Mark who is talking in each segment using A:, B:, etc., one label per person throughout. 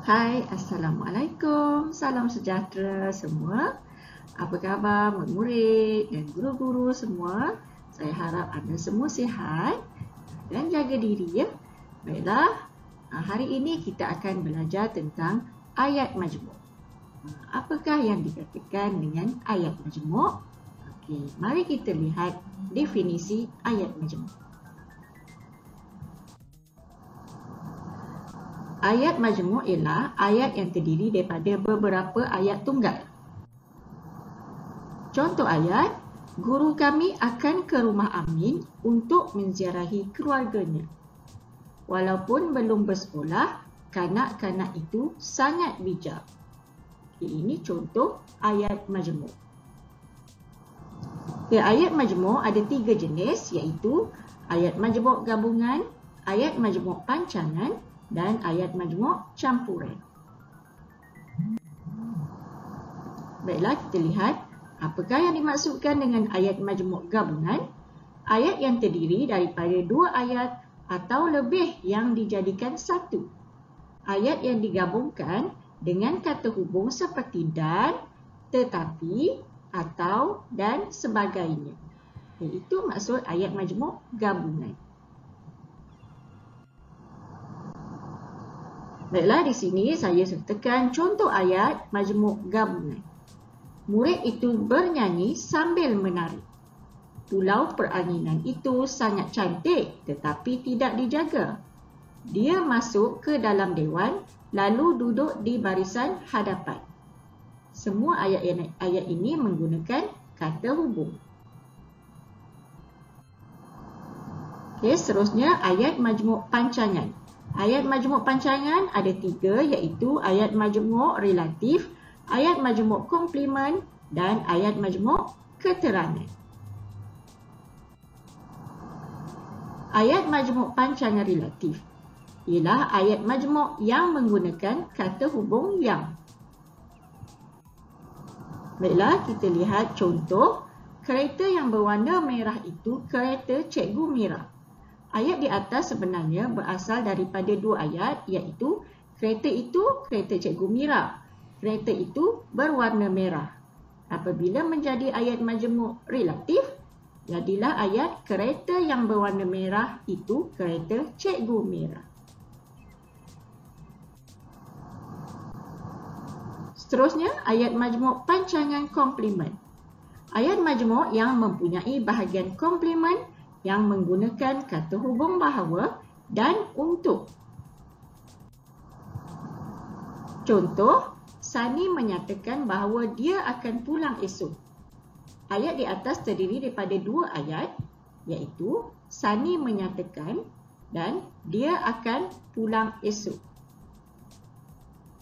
A: Hai, Assalamualaikum. Salam sejahtera semua. Apa khabar murid-murid dan guru-guru semua? Saya harap anda semua sihat dan jaga diri ya. Baiklah, hari ini kita akan belajar tentang ayat majmuk. Apakah yang dikatakan dengan ayat majmuk? Okey, mari kita lihat definisi ayat majmuk. Ayat majmuk ialah ayat yang terdiri daripada beberapa ayat tunggal. Contoh ayat, guru kami akan ke rumah Amin untuk menziarahi keluarganya. Walaupun belum bersekolah, kanak-kanak itu sangat bijak. Ini contoh ayat majmuk. Ayat majmuk ada 3 jenis, iaitu ayat majmuk gabungan, ayat majmuk pancangan dan ayat majmuk campuran. Baiklah, kita lihat apakah yang dimaksudkan dengan ayat majmuk gabungan. Ayat yang terdiri daripada 2 ayat atau lebih yang dijadikan satu. Ayat yang digabungkan dengan kata hubung seperti dan, tetapi, atau, dan sebagainya. Itu maksud ayat majmuk gabungan. Baiklah, di sini saya sertakan contoh ayat majmuk gabungan. Murid itu bernyanyi sambil menari. Pulau peranginan itu sangat cantik tetapi tidak dijaga. Dia masuk ke dalam dewan lalu duduk di barisan hadapan. Semua ayat ini menggunakan kata hubung. Okey, seterusnya ayat majmuk pancangan. Ayat majmuk pancangan ada 3, iaitu ayat majmuk relatif, ayat majmuk komplement dan ayat majmuk keterangan. Ayat majmuk pancangan relatif ialah ayat majmuk yang menggunakan kata hubung yang. Baiklah, kita lihat contoh. Kereta yang berwarna merah itu kereta Cikgu Mira. Ayat di atas sebenarnya berasal daripada 2 ayat, iaitu kereta itu kereta Cikgu Mira. Kereta itu berwarna merah. Apabila menjadi ayat majmuk relatif, jadilah ayat kereta yang berwarna merah itu kereta Cikgu Mira. Seterusnya, ayat majmuk pancangan komplement. Ayat majmuk yang mempunyai bahagian komplement yang menggunakan kata hubung bahawa dan untuk. Contoh, Sani menyatakan bahawa dia akan pulang esok. Ayat di atas terdiri daripada 2 ayat, iaitu Sani menyatakan dan dia akan pulang esok.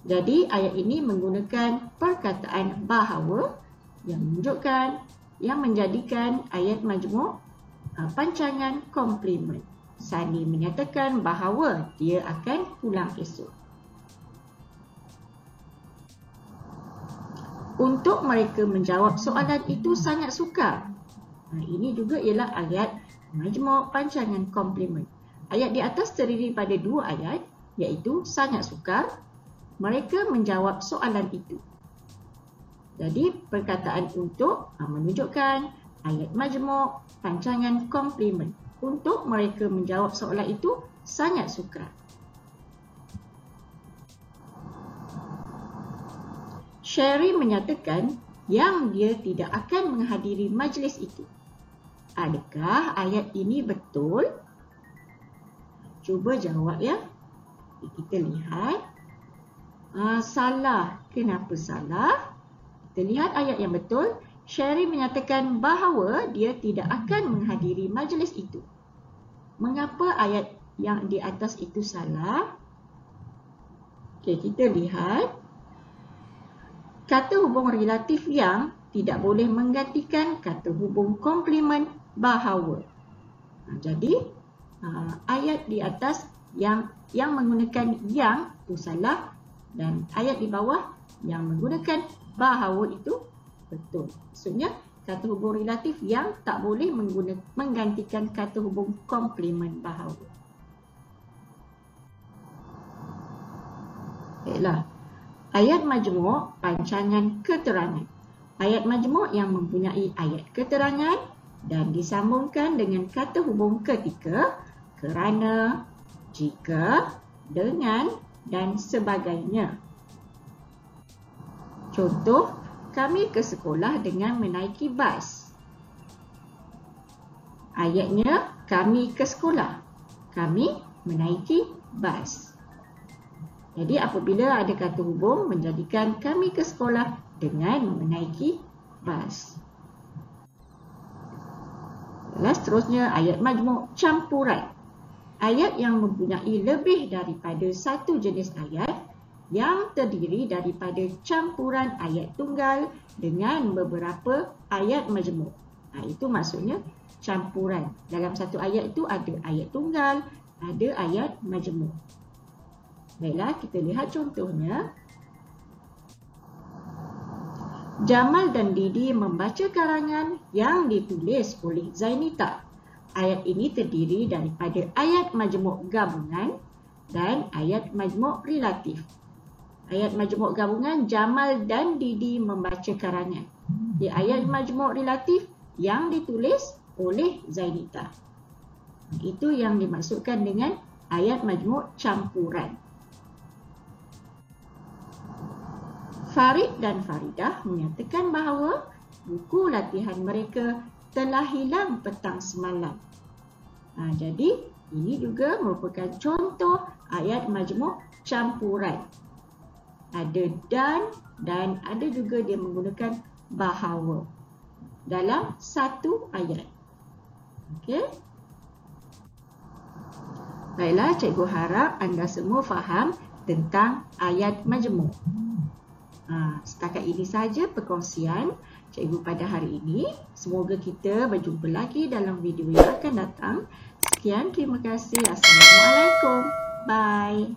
A: Jadi, ayat ini menggunakan perkataan bahawa yang menunjukkan, yang menjadikan ayat majmuk pancangan komplement. Sani menyatakan bahawa dia akan pulang esok. Untuk mereka menjawab soalan itu sangat sukar. Ini juga ialah ayat majmuk pancangan komplement. Ayat di atas terdiri pada 2 ayat, iaitu sangat sukar. Mereka menjawab soalan itu. Jadi, perkataan untuk menunjukkan ayat majmuk pancangan komplement. Untuk mereka menjawab soalan itu sangat sukar. Sherry menyatakan yang dia tidak akan menghadiri majlis itu. Adakah ayat ini betul? Cuba jawab ya. Kita lihat. Salah. Kenapa salah? Kita lihat ayat yang betul. Sherry menyatakan bahawa dia tidak akan menghadiri majlis itu. Mengapa ayat yang di atas itu salah? Okey, kita lihat. Kata hubung relatif yang tidak boleh menggantikan kata hubung komplement bahawa. Jadi, ayat di atas yang menggunakan yang itu salah dan ayat di bawah yang menggunakan bahawa itu betul. Maksudnya, kata hubung relatif yang tak boleh menggantikan kata hubung komplement bahawa. Baiklah. Ayat majmuk pancangan keterangan. Ayat majmuk yang mempunyai ayat keterangan dan disambungkan dengan kata hubung ketika, kerana, jika, dengan dan sebagainya. Contoh, kami ke sekolah dengan menaiki bas. Ayatnya, kami ke sekolah. Kami menaiki bas. Jadi apabila ada kata hubung menjadikan kami ke sekolah dengan menaiki bas. Seterusnya ayat majmuk campuran. Ayat yang mempunyai lebih daripada satu jenis ayat yang terdiri daripada campuran ayat tunggal dengan beberapa ayat majmuk. Itu maksudnya campuran. Dalam satu ayat itu ada ayat tunggal, ada ayat majmuk. Baiklah, kita lihat contohnya. Jamal dan Didi membaca karangan yang ditulis oleh Zainita. Ayat ini terdiri daripada ayat majmuk gabungan dan ayat majmuk relatif. Ayat majmuk gabungan, Jamal dan Didi membaca karangan. Di ayat majmuk relatif yang ditulis oleh Zainita. Itu yang dimaksudkan dengan ayat majmuk campuran. Farid dan Faridah menyatakan bahawa buku latihan mereka telah hilang petang semalam. Jadi, ini juga merupakan contoh ayat majmuk campuran. Ada dan ada juga dia menggunakan bahawa dalam satu ayat. Okey. Baiklah, cikgu harap anda semua faham tentang ayat majmuk. Setakat ini saja perkongsian cikgu pada hari ini. Semoga kita berjumpa lagi dalam video yang akan datang. Sekian, terima kasih. Assalamualaikum. Bye.